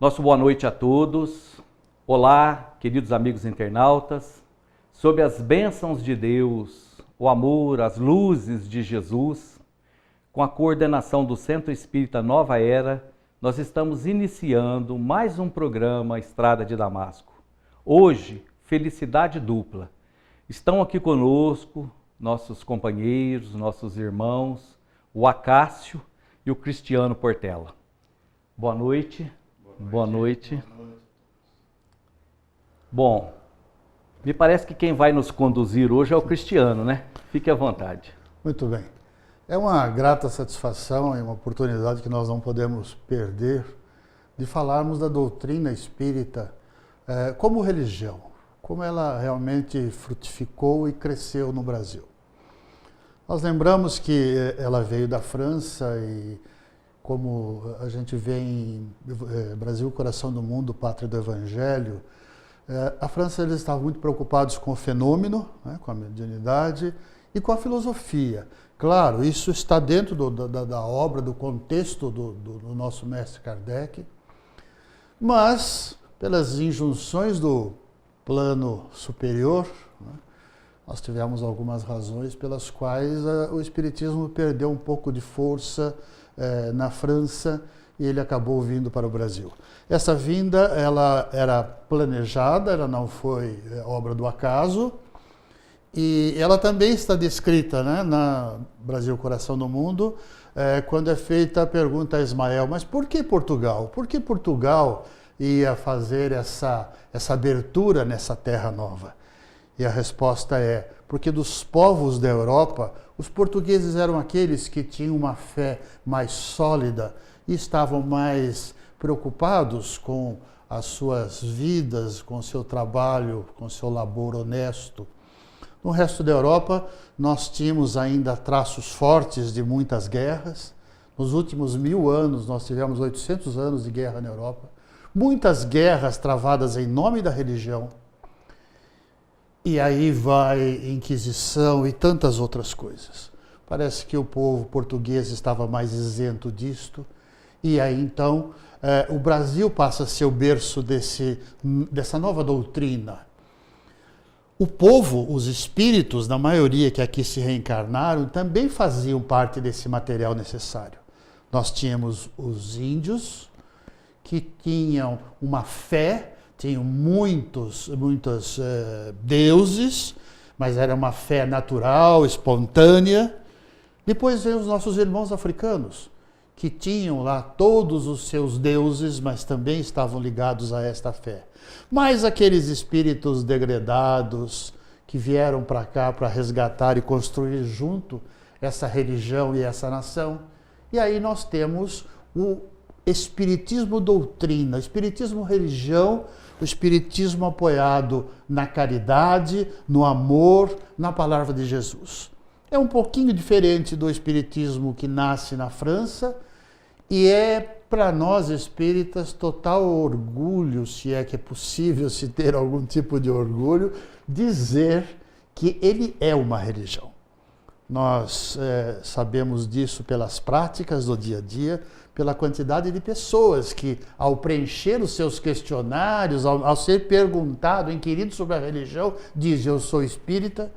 Nosso boa noite a todos. Olá, queridos amigos internautas. Sob as bênçãos de Deus, o amor, as luzes de Jesus, com a coordenação do Centro Espírita Nova Era, nós estamos iniciando mais um programa Estrada de Damasco. Hoje, felicidade dupla. Estão aqui conosco nossos companheiros, nossos irmãos, o Acácio e o Cristiano Portela. Boa noite. Boa noite. Bom, me parece que quem vai nos conduzir hoje é o Cristiano, né? Fique à vontade. Muito bem. É uma grata satisfação e uma oportunidade que nós não podemos perder de falarmos da doutrina espírita como religião, como ela realmente frutificou e cresceu no Brasil. Nós lembramos que ela veio da França e, como a gente vê em Brasil, Coração do Mundo, Pátria do Evangelho, a França, eles estavam muito preocupados com o fenômeno, né, com a mediunidade e com a filosofia. Claro, isso está dentro da obra, do contexto do nosso mestre Kardec, mas pelas injunções do plano superior, né, nós tivemos algumas razões pelas quais o Espiritismo perdeu um pouco de força na França e ele acabou vindo para o Brasil. Essa vinda, ela era planejada, ela não foi obra do acaso, e ela também está descrita, né, na Brasil, Coração do Mundo, quando é feita a pergunta a Ismael, mas por que Portugal? Por que Portugal ia fazer essa abertura nessa terra nova? E a resposta é, porque dos povos da Europa, os portugueses eram aqueles que tinham uma fé mais sólida e estavam mais preocupados com as suas vidas, com o seu trabalho, com o seu labor honesto. No resto da Europa, nós tínhamos ainda traços fortes de muitas guerras. Nos últimos 1000 anos, nós tivemos 800 anos de guerra na Europa. Muitas guerras travadas em nome da religião. E aí vai Inquisição e tantas outras coisas. Parece que o povo português estava mais isento disto. E aí, então, o Brasil passa a ser o berço dessa nova doutrina. O povo, os espíritos, na maioria que aqui se reencarnaram, também faziam parte desse material necessário. Nós tínhamos os índios, que tinham uma fé, tinham muitos deuses, mas era uma fé natural, espontânea. Depois veio os nossos irmãos africanos, que tinham lá todos os seus deuses, mas também estavam ligados a esta fé. Mas aqueles espíritos degredados que vieram para cá para resgatar e construir junto essa religião e essa nação. E aí nós temos o espiritismo doutrina, o espiritismo religião, o espiritismo apoiado na caridade, no amor, na palavra de Jesus. É um pouquinho diferente do espiritismo que nasce na França e é, para nós espíritas, total orgulho, se é que é possível se ter algum tipo de orgulho, dizer que ele é uma religião. Nós sabemos disso pelas práticas do dia a dia, pela quantidade de pessoas que, ao preencher os seus questionários, ao ser perguntado, inquirido sobre a religião, diz: eu sou espírita,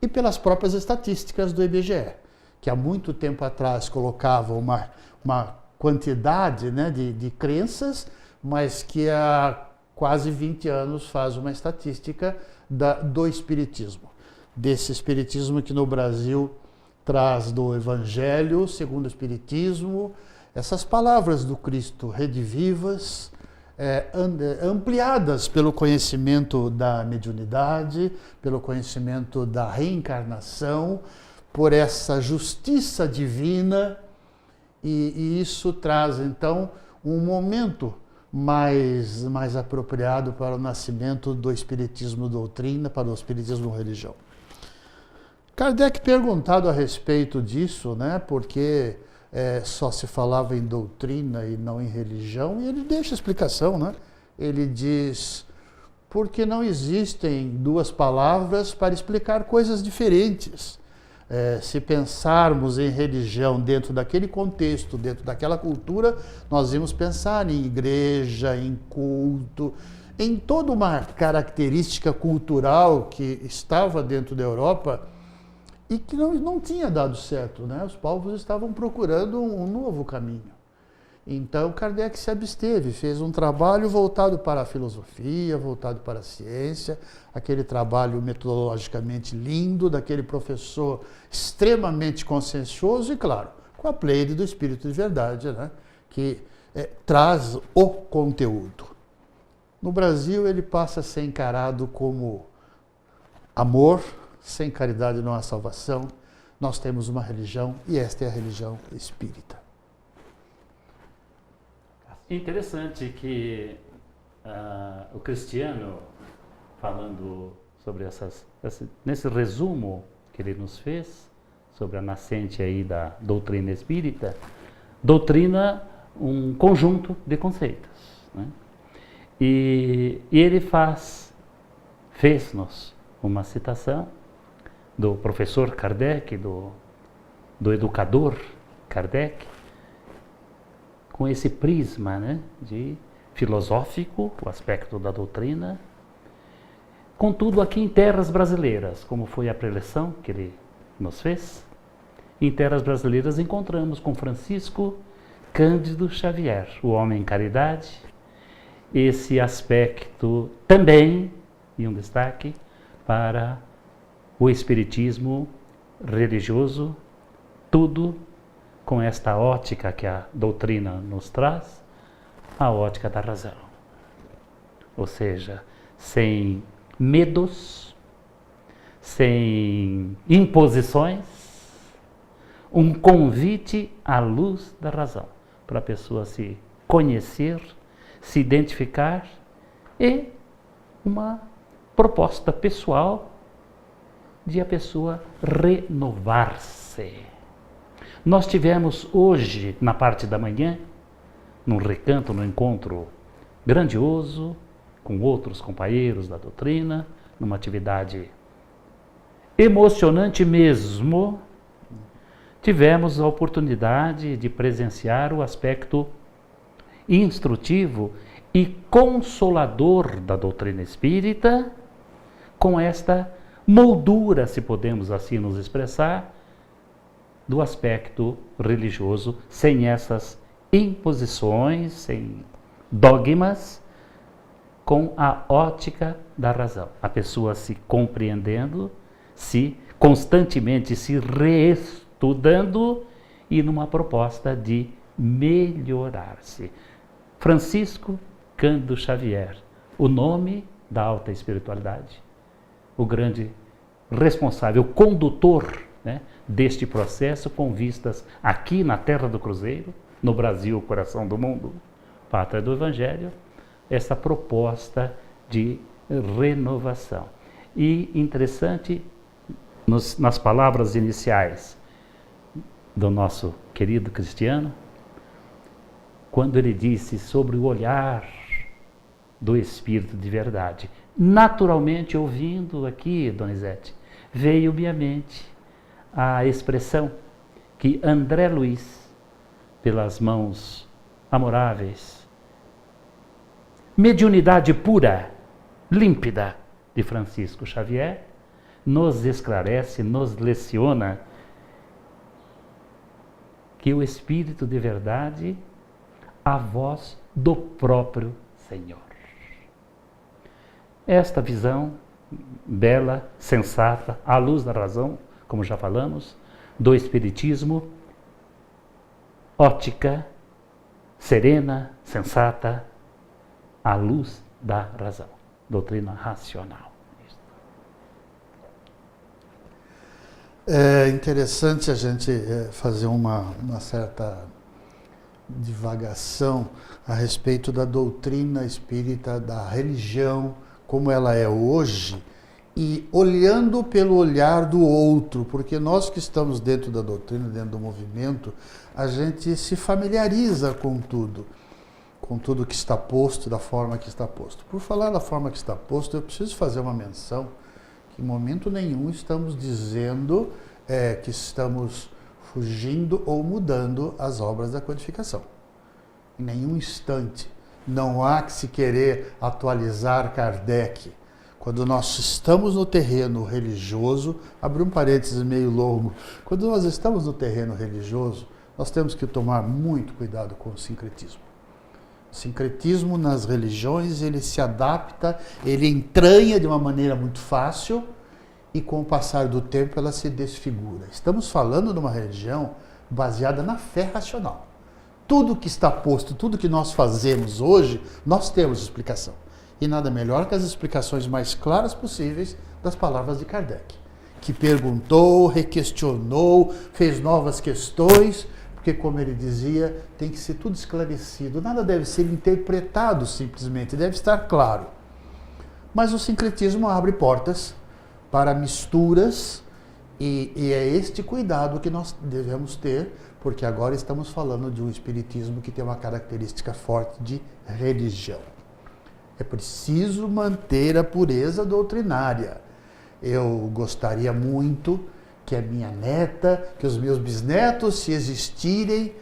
e pelas próprias estatísticas do IBGE, que há muito tempo atrás colocava uma quantidade, né, de crenças, mas que há quase 20 anos faz uma estatística do espiritismo. Desse espiritismo que no Brasil traz do Evangelho segundo o Espiritismo, essas palavras do Cristo redivivas, ampliadas pelo conhecimento da mediunidade, pelo conhecimento da reencarnação, por essa justiça divina, e isso traz então um momento mais apropriado para o nascimento do Espiritismo doutrina, para o Espiritismo religião. Kardec, perguntado a respeito disso, né, porque só se falava em doutrina e não em religião, e ele deixa a explicação, né? Ele diz, porque não existem duas palavras para explicar coisas diferentes. Se pensarmos em religião dentro daquele contexto, dentro daquela cultura, nós íamos pensar em igreja, em culto, em toda uma característica cultural que estava dentro da Europa e que não tinha dado certo, né? Os povos estavam procurando um novo caminho. Então, Kardec se absteve, fez um trabalho voltado para a filosofia, voltado para a ciência, aquele trabalho metodologicamente lindo, daquele professor extremamente consciencioso e, claro, com a pleide do Espírito de Verdade, né? Que traz o conteúdo. No Brasil, ele passa a ser encarado como amor, sem caridade não há salvação. Nós temos uma religião e esta é a religião espírita. Interessante que o Cristiano, falando sobre nesse resumo que ele nos fez, sobre a nascente aí da doutrina espírita, doutrina um conjunto de conceitos, né? E ele fez-nos uma citação do professor Kardec, do educador Kardec, com esse prisma, né, de filosófico, o aspecto da doutrina. Contudo, aqui em terras brasileiras, como foi a preleção que ele nos fez, em terras brasileiras encontramos com Francisco Cândido Xavier, o homem caridade, esse aspecto também, e um destaque, para o espiritismo religioso, tudo com esta ótica que a doutrina nos traz, a ótica da razão. Ou seja, sem medos, sem imposições, um convite à luz da razão, para a pessoa se conhecer, se identificar e uma proposta pessoal de a pessoa renovar-se. Nós tivemos hoje, na parte da manhã, num recanto, num encontro grandioso, com outros companheiros da doutrina, numa atividade emocionante mesmo, tivemos a oportunidade de presenciar o aspecto instrutivo e consolador da doutrina espírita, com esta moldura, se podemos assim nos expressar, do aspecto religioso, sem essas imposições, sem dogmas, com a ótica da razão. A pessoa se compreendendo, se constantemente se reestudando e numa proposta de melhorar-se. Francisco Cândido Xavier, o nome da alta espiritualidade, o grande responsável, condutor, né, deste processo com vistas aqui na Terra do Cruzeiro, no Brasil, coração do mundo, pátria do Evangelho, essa proposta de renovação. E interessante, nas palavras iniciais do nosso querido Cristiano, quando ele disse sobre o olhar do Espírito de verdade. Naturalmente, ouvindo aqui, Donizete, veio-me à mente a expressão que André Luiz, pelas mãos amoráveis, mediunidade pura, límpida de Francisco Xavier, nos esclarece, nos leciona que o Espírito de verdade, a voz do próprio Senhor. Esta visão bela, sensata, à luz da razão, como já falamos, do Espiritismo, ótica, serena, sensata, à luz da razão, doutrina racional. É interessante a gente fazer uma certa divagação a respeito da doutrina espírita, da religião, como ela é hoje, e olhando pelo olhar do outro, porque nós que estamos dentro da doutrina, dentro do movimento, a gente se familiariza com tudo que está posto, da forma que está posto. Por falar da forma que está posto, eu preciso fazer uma menção que em momento nenhum estamos dizendo é que estamos fugindo ou mudando as obras da codificação. Em nenhum instante. Não há que se querer atualizar Kardec. Quando nós estamos no terreno religioso, abri um parênteses meio longo, quando nós estamos no terreno religioso, nós temos que tomar muito cuidado com o sincretismo. O sincretismo nas religiões, ele se adapta, ele entranha de uma maneira muito fácil e com o passar do tempo ela se desfigura. Estamos falando de uma religião baseada na fé racional. Tudo que está posto, tudo que nós fazemos hoje, nós temos explicação. E nada melhor que as explicações mais claras possíveis das palavras de Kardec, que perguntou, requestionou, fez novas questões, porque, como ele dizia, tem que ser tudo esclarecido. Nada deve ser interpretado simplesmente, deve estar claro. Mas o sincretismo abre portas para misturas e é este cuidado que nós devemos ter, porque agora estamos falando de um espiritismo que tem uma característica forte de religião. É preciso manter a pureza doutrinária. Eu gostaria muito que a minha neta, que os meus bisnetos, se existirem,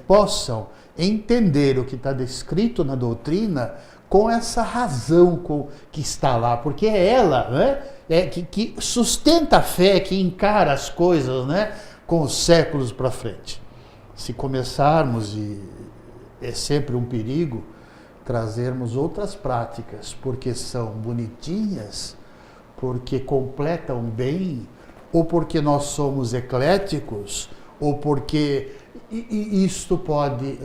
possam entender o que está descrito na doutrina com essa razão que está lá, porque é ela, né, que sustenta a fé, que encara as coisas, né, com os séculos para frente. Se começarmos, e é sempre um perigo, trazermos outras práticas, porque são bonitinhas, porque completam bem, ou porque nós somos ecléticos, ou porque isto pode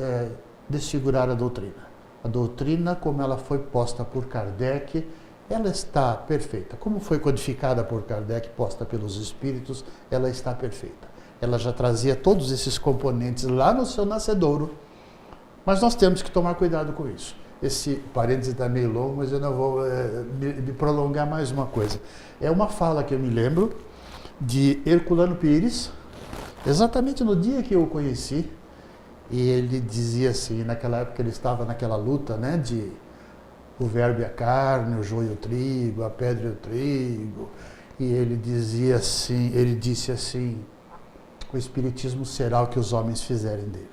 desfigurar a doutrina. A doutrina, como ela foi posta por Kardec, ela está perfeita. Como foi codificada por Kardec, posta pelos espíritos, ela está perfeita. Ela já trazia todos esses componentes lá no seu nascedouro, mas nós temos que tomar cuidado com isso. Esse parêntese está meio longo, mas eu não vou me prolongar mais uma coisa. É uma fala que eu me lembro de Herculano Pires, exatamente no dia que eu o conheci, e ele dizia assim, naquela época ele estava naquela luta, né, de o verbo e a carne, o joio e o trigo, a pedra e o trigo, e ele disse assim, o espiritismo será o que os homens fizerem dele.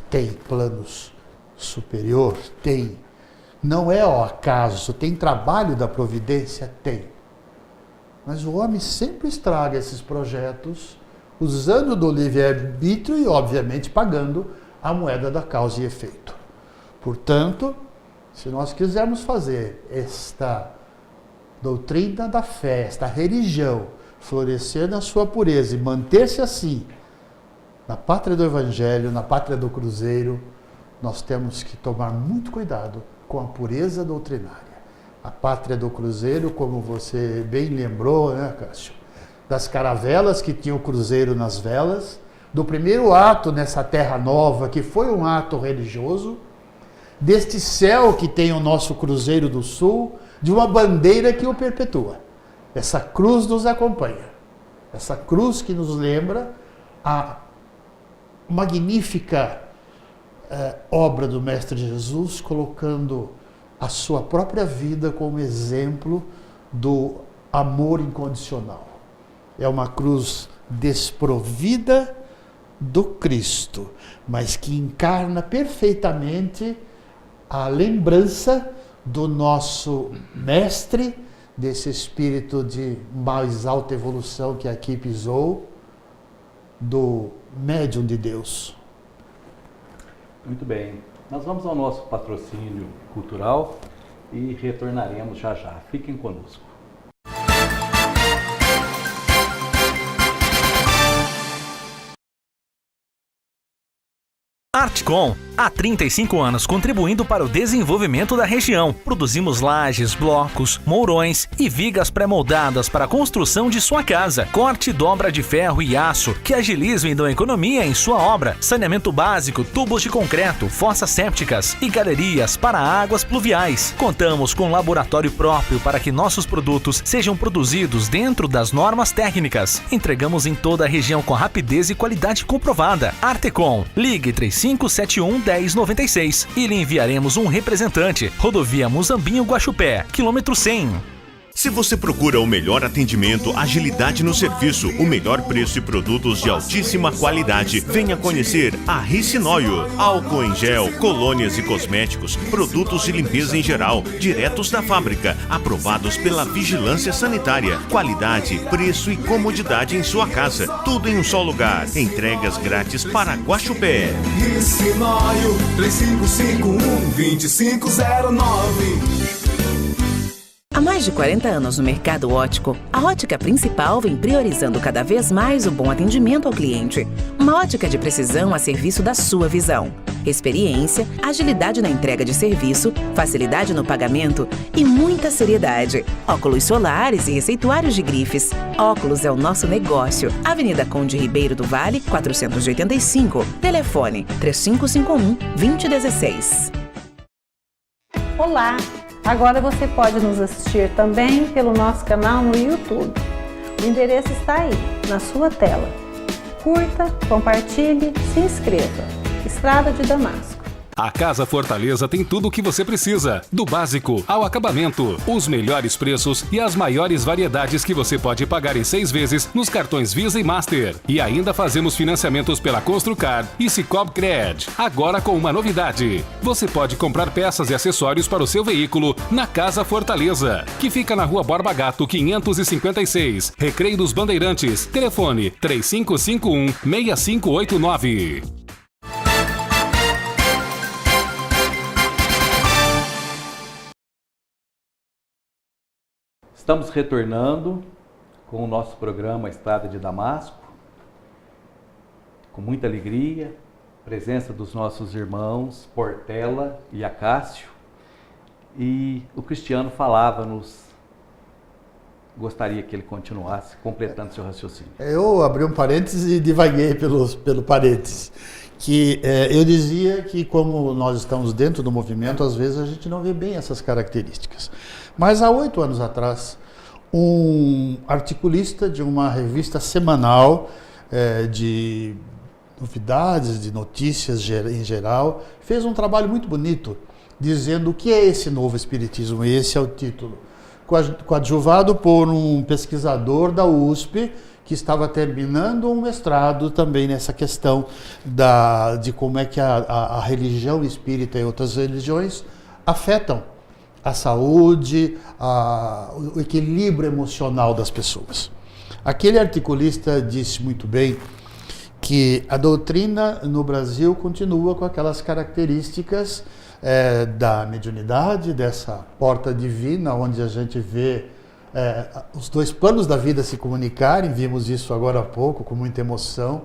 Tem planos superior? Tem. Não é ao acaso, tem trabalho da providência? Tem. Mas o homem sempre estraga esses projetos usando do livre-arbítrio e, obviamente, pagando a moeda da causa e efeito. Portanto, se nós quisermos fazer esta doutrina da fé, esta religião, florescer na sua pureza e manter-se assim, na pátria do Evangelho, na pátria do Cruzeiro, nós temos que tomar muito cuidado com a pureza doutrinária. A pátria do Cruzeiro, como você bem lembrou, né, Cássio? Das caravelas que tinha o Cruzeiro nas velas, do primeiro ato nessa terra nova, que foi um ato religioso, deste céu que tem o nosso Cruzeiro do Sul, de uma bandeira que o perpetua. Essa cruz nos acompanha. Essa cruz que nos lembra a magnífica obra do Mestre Jesus, colocando a sua própria vida como exemplo do amor incondicional. É uma cruz desprovida do Cristo, mas que encarna perfeitamente a lembrança do nosso Mestre, desse espírito de mais alta evolução que aqui pisou, do médium de Deus. Muito bem. Nós vamos ao nosso patrocínio cultural e retornaremos já já. Fiquem conosco. Artcom, há 35 anos contribuindo para o desenvolvimento da região. Produzimos lajes, blocos, mourões e vigas pré-moldadas para a construção de sua casa. Corte e dobra de ferro e aço que agilizam e dão economia em sua obra. Saneamento básico, tubos de concreto, fossas sépticas e galerias para águas pluviais. Contamos com um laboratório próprio para que nossos produtos sejam produzidos dentro das normas técnicas. Entregamos em toda a região com rapidez e qualidade comprovada. Artecom, ligue 3571-1096 e lhe enviaremos um representante. Rodovia Muzambinho Guaxupé, quilômetro 100. Se você procura o melhor atendimento, agilidade no serviço, o melhor preço e produtos de altíssima qualidade, venha conhecer a Ricinóio. Álcool em gel, colônias e cosméticos, produtos de limpeza em geral, diretos da fábrica, aprovados pela Vigilância Sanitária. Qualidade, preço e comodidade em sua casa. Tudo em um só lugar. Entregas grátis para Guaxupé. Ricinóio 3551-2509. Há mais de 40 anos no mercado óptico, a Ótica Principal vem priorizando cada vez mais o bom atendimento ao cliente. Uma ótica de precisão a serviço da sua visão. Experiência, agilidade na entrega de serviço, facilidade no pagamento e muita seriedade. Óculos solares e receituários de grifes. Óculos é o nosso negócio. Avenida Conde Ribeiro do Vale, 485. Telefone 3551-2016. Olá! Agora você pode nos assistir também pelo nosso canal no YouTube. O endereço está aí, na sua tela. Curta, compartilhe, se inscreva. Estrada de Damasco. A Casa Fortaleza tem tudo o que você precisa, do básico ao acabamento, os melhores preços e as maiores variedades que você pode pagar em 6 vezes nos cartões Visa e Master. E ainda fazemos financiamentos pela Construcar e Cicobi Cred. Agora com uma novidade. Você pode comprar peças e acessórios para o seu veículo na Casa Fortaleza, que fica na Rua Borba Gato 556, Recreio dos Bandeirantes. Telefone 3551-6589. Estamos retornando com o nosso programa Estrada de Damasco, com muita alegria, presença dos nossos irmãos Portela e Acácio, e o Cristiano falava-nos, gostaria que ele continuasse completando seu raciocínio. Eu abri um parênteses e divaguei pelo parênteses, que eu dizia que como nós estamos dentro do movimento, às vezes a gente não vê bem essas características. Mas há 8 anos atrás, um articulista de uma revista semanal de novidades, de notícias em geral, fez um trabalho muito bonito, dizendo o que é esse novo espiritismo, e esse é o título, coadjuvado por um pesquisador da USP, que estava terminando um mestrado também nessa questão de como é que a religião espírita e outras religiões afetam a saúde, o equilíbrio emocional das pessoas. Aquele articulista disse muito bem que a doutrina no Brasil continua com aquelas características da mediunidade, dessa porta divina, onde a gente vê os dois planos da vida se comunicarem, vimos isso agora há pouco com muita emoção,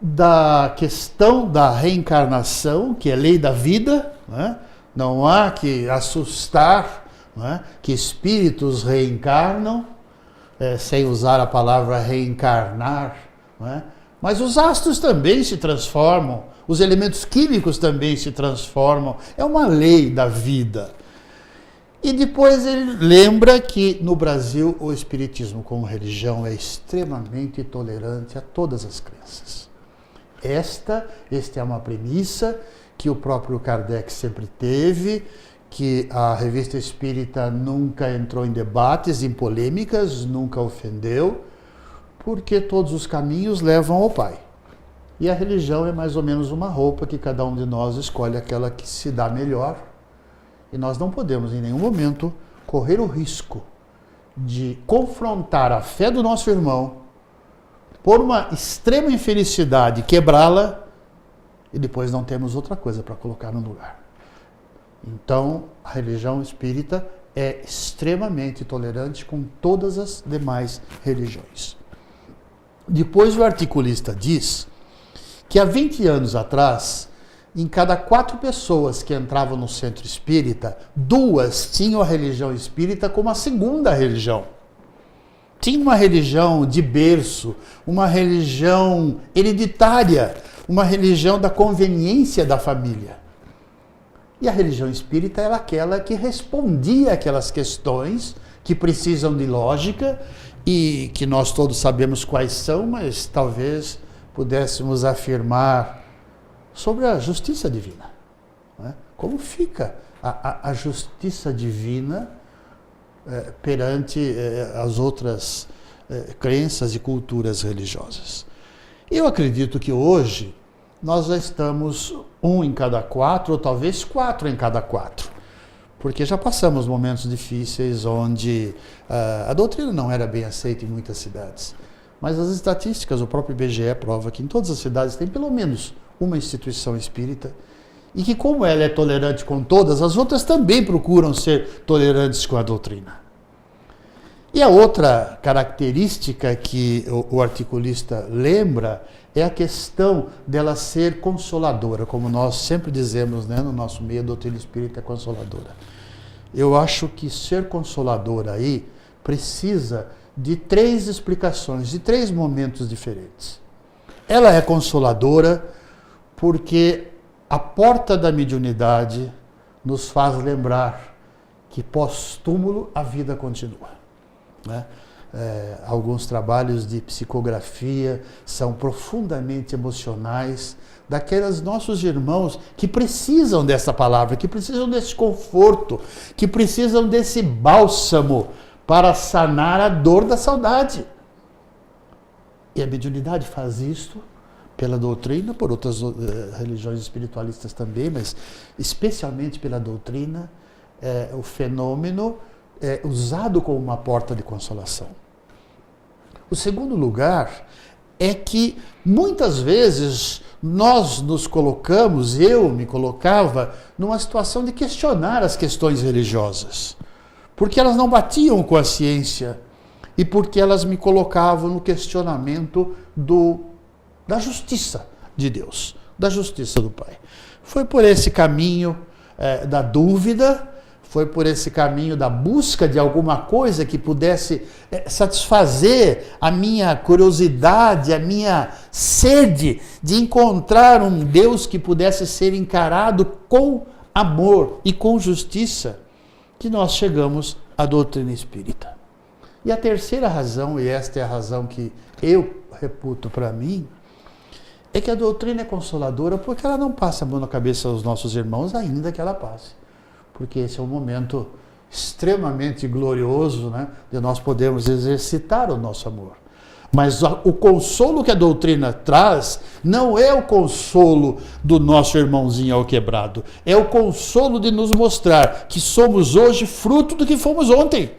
da questão da reencarnação, que é lei da vida, né? Não há que assustar, né, que espíritos reencarnam, sem usar a palavra reencarnar, né? Mas os astros também se transformam, os elementos químicos também se transformam, é uma lei da vida. E depois ele lembra que no Brasil o espiritismo como religião é extremamente tolerante a todas as crenças. Esta é uma premissa que o próprio Kardec sempre teve, que a Revista Espírita nunca entrou em debates, em polêmicas, nunca ofendeu, porque todos os caminhos levam ao Pai. E a religião é mais ou menos uma roupa que cada um de nós escolhe aquela que se dá melhor, e nós não podemos em nenhum momento correr o risco de confrontar a fé do nosso irmão por uma extrema infelicidade, quebrá-la, e depois não temos outra coisa para colocar no lugar. Então, a religião espírita é extremamente tolerante com todas as demais religiões. Depois o articulista diz que há 20 anos atrás, em cada 4 pessoas que entravam no centro espírita, 2 tinham a religião espírita como a segunda religião. Tinha uma religião de berço, uma religião hereditária, uma religião da conveniência da família. E a religião espírita era aquela que respondia aquelas questões que precisam de lógica e que nós todos sabemos quais são, mas talvez pudéssemos afirmar sobre a justiça divina. Não é? Como fica a justiça divina perante as outras crenças e culturas religiosas. Eu acredito que hoje nós já estamos 1 em cada 4, ou talvez 4 em cada 4, porque já passamos momentos difíceis onde a doutrina não era bem aceita em muitas cidades. Mas as estatísticas, o próprio IBGE prova que em todas as cidades tem pelo menos uma instituição espírita, e que, como ela é tolerante com todas, as outras também procuram ser tolerantes com a doutrina. E a outra característica que o articulista lembra é a questão dela ser consoladora, como nós sempre dizemos, né, no nosso meio, a doutrina espírita é consoladora. Eu acho que ser consoladora aí precisa de 3 explicações, de 3 momentos diferentes. Ela é consoladora porque a porta da mediunidade nos faz lembrar que pós-túmulo a vida continua, né? Alguns trabalhos de psicografia são profundamente emocionais, daqueles nossos irmãos que precisam dessa palavra, que precisam desse conforto, que precisam desse bálsamo para sanar a dor da saudade. E a mediunidade faz isto pela doutrina, por outras religiões espiritualistas também, mas especialmente pela doutrina, o fenômeno é usado como uma porta de consolação. O segundo lugar é que muitas vezes nós nos colocamos, eu me colocava, numa situação de questionar as questões religiosas, porque elas não batiam com a ciência e porque elas me colocavam no questionamento da justiça de Deus, da justiça do Pai. Foi por esse caminho da dúvida, foi por esse caminho da busca de alguma coisa que pudesse satisfazer a minha curiosidade, a minha sede de encontrar um Deus que pudesse ser encarado com amor e com justiça, que nós chegamos à doutrina espírita. E a terceira razão, e esta é a razão que eu reputo para mim, é que a doutrina é consoladora porque ela não passa a mão na cabeça dos nossos irmãos, ainda que ela passe. Porque esse é um momento extremamente glorioso, né, de nós podermos exercitar o nosso amor. Mas o consolo que a doutrina traz não é o consolo do nosso irmãozinho alquebrado, é o consolo de nos mostrar que somos hoje fruto do que fomos ontem,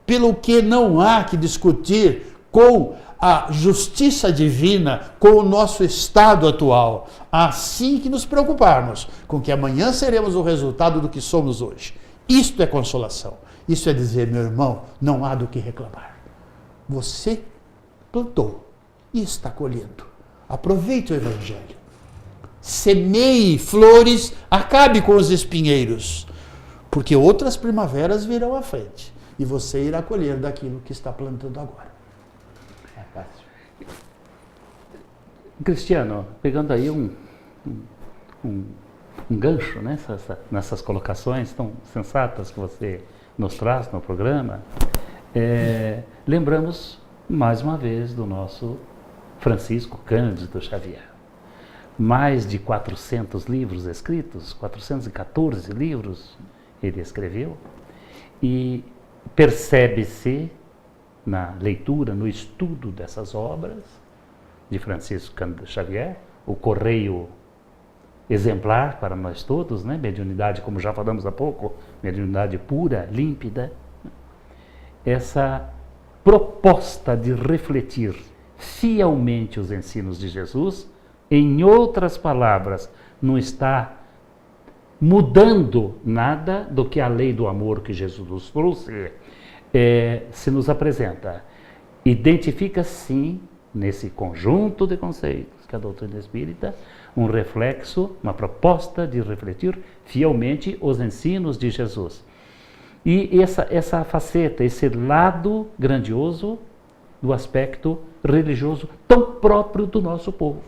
pelo que não há que discutir com a justiça divina, com o nosso estado atual. Assim que nos preocuparmos com que amanhã seremos o resultado do que somos hoje. Isto é consolação. Isso é dizer, meu irmão, não há do que reclamar. Você plantou e está colhendo. Aproveite o Evangelho. Semeie flores, acabe com os espinheiros, porque outras primaveras virão à frente e você irá colher daquilo que está plantando agora. Cristiano, pegando aí um gancho, né, nessas colocações tão sensatas que você nos traz no programa, lembramos mais uma vez do nosso Francisco Cândido Xavier. Mais de 400 livros escritos, 414 livros ele escreveu, e percebe-se na leitura, no estudo dessas obras de Francisco Cândido Xavier, o correio exemplar para nós todos, né? Mediunidade, como já falamos há pouco, mediunidade pura, límpida, essa proposta de refletir fielmente os ensinos de Jesus, em outras palavras, não está mudando nada do que a lei do amor que Jesus nos trouxe se nos apresenta. Identifica sim, nesse conjunto de conceitos que a doutrina espírita, um reflexo, uma proposta de refletir fielmente os ensinos de Jesus. E essa faceta, esse lado grandioso do aspecto religioso tão próprio do nosso povo,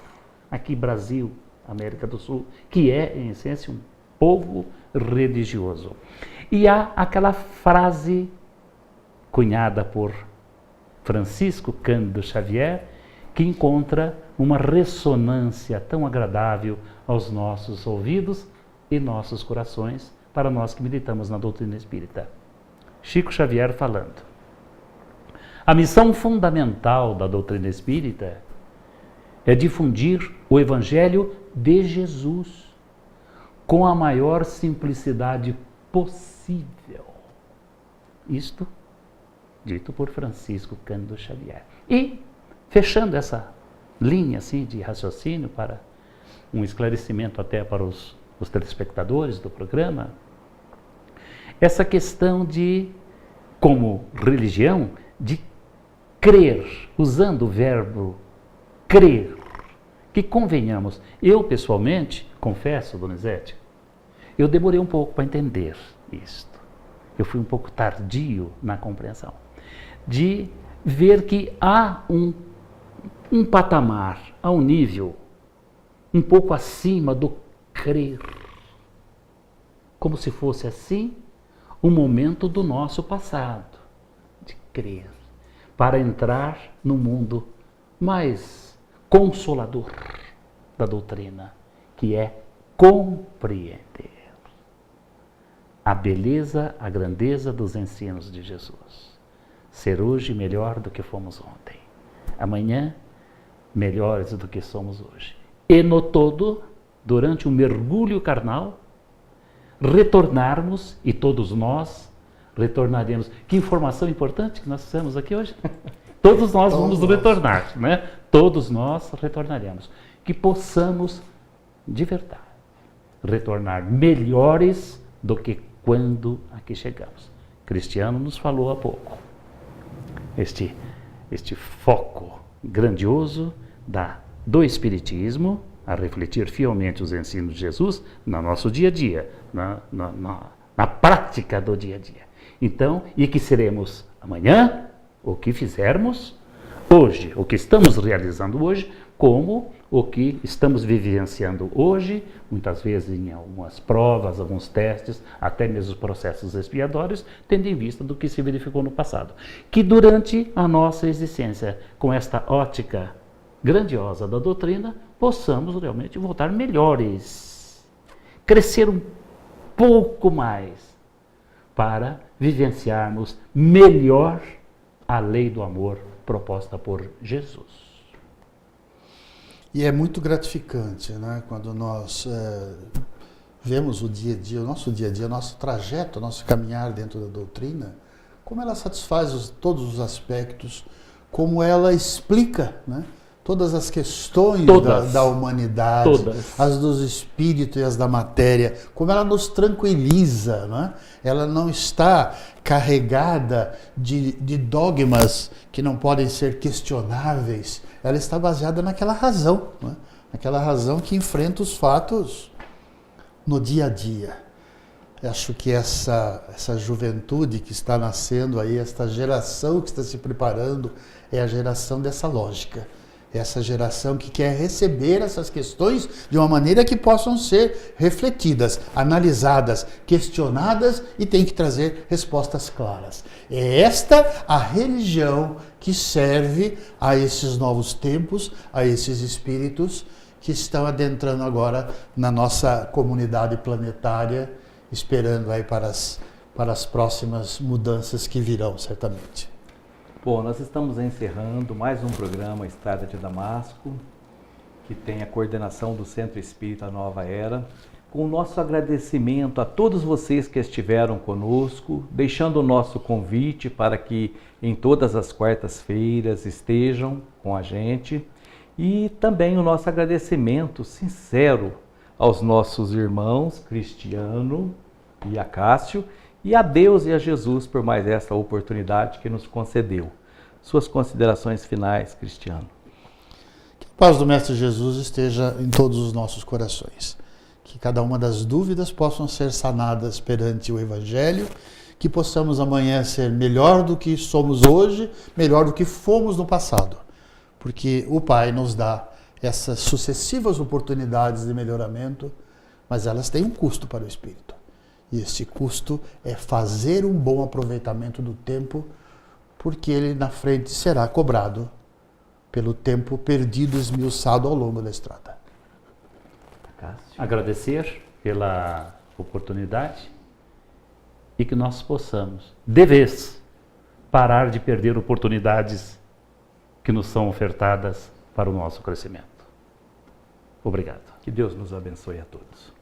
aqui Brasil, América do Sul, que é, em essência, um povo religioso. E há aquela frase cunhada por Francisco Cândido Xavier, que encontra uma ressonância tão agradável aos nossos ouvidos e nossos corações, para nós que militamos na doutrina espírita. Chico Xavier falando. A missão fundamental da doutrina espírita é difundir o Evangelho de Jesus com a maior simplicidade possível. Isto dito por Francisco Cândido Xavier. E, fechando essa linha assim, de raciocínio para um esclarecimento até para os telespectadores do programa, essa questão de, como religião, de crer, usando o verbo crer, que convenhamos, eu pessoalmente, confesso, Donizete, eu demorei um pouco para entender isto. Eu fui um pouco tardio na compreensão. De ver que há um patamar, há um nível um pouco acima do crer. Como se fosse assim um momento do nosso passado, de crer, para entrar no mundo mais consolador da doutrina, que é compreender a beleza, a grandeza dos ensinos de Jesus. Ser hoje melhor do que fomos ontem. Amanhã, melhores do que somos hoje. E no todo, durante o mergulho carnal, retornarmos, e todos nós retornaremos. Que informação importante que nós fizemos aqui hoje. Todos nós vamos retornar, né? Todos nós retornaremos. Que possamos, de verdade, retornar melhores do que quando aqui chegamos. Cristiano nos falou há pouco. Este foco grandioso do Espiritismo, a refletir fielmente os ensinos de Jesus no nosso dia a dia, na prática do dia a dia. Então, e que seremos amanhã, o que fizermos hoje, o que estamos realizando hoje, como o que estamos vivenciando hoje, muitas vezes em algumas provas, alguns testes, até mesmo processos expiatórios, tendo em vista do que se verificou no passado. Que durante a nossa existência, com esta ótica grandiosa da doutrina, possamos realmente voltar melhores, crescer um pouco mais, para vivenciarmos melhor a lei do amor proposta por Jesus. E é muito gratificante, né, quando nós vemos o dia a dia, o nosso trajeto, o nosso caminhar dentro da doutrina, como ela satisfaz todos os aspectos, como ela explica, né, todas as questões da humanidade, as dos espíritos e as da matéria, como ela nos tranquiliza, né? Ela não está carregada de dogmas que não podem ser questionáveis, ela está baseada naquela razão, né? Naquela razão que enfrenta os fatos no dia a dia. Eu acho que essa juventude que está nascendo aí, esta geração que está se preparando, é a geração dessa lógica. Essa geração que quer receber essas questões de uma maneira que possam ser refletidas, analisadas, questionadas e tem que trazer respostas claras. É esta a religião que serve a esses novos tempos, a esses espíritos que estão adentrando agora na nossa comunidade planetária, esperando aí para as próximas mudanças que virão, certamente. Bom, nós estamos encerrando mais um programa Estrada de Damasco, que tem a coordenação do Centro Espírita Nova Era, com o nosso agradecimento a todos vocês que estiveram conosco, deixando o nosso convite para que em todas as quartas-feiras estejam com a gente, e também o nosso agradecimento sincero aos nossos irmãos Cristiano e Acácio, e a Deus e a Jesus por mais essa oportunidade que nos concedeu. Suas considerações finais, Cristiano. Que a paz do Mestre Jesus esteja em todos os nossos corações. Que cada uma das dúvidas possam ser sanadas perante o Evangelho, que possamos amanhã ser melhor do que somos hoje, melhor do que fomos no passado. Porque o Pai nos dá essas sucessivas oportunidades de melhoramento, mas elas têm um custo para o Espírito. E esse custo é fazer um bom aproveitamento do tempo, porque ele na frente será cobrado pelo tempo perdido, esmiuçado ao longo da estrada. Agradecer pela oportunidade e que nós possamos, de vez, parar de perder oportunidades que nos são ofertadas para o nosso crescimento. Obrigado. Que Deus nos abençoe a todos.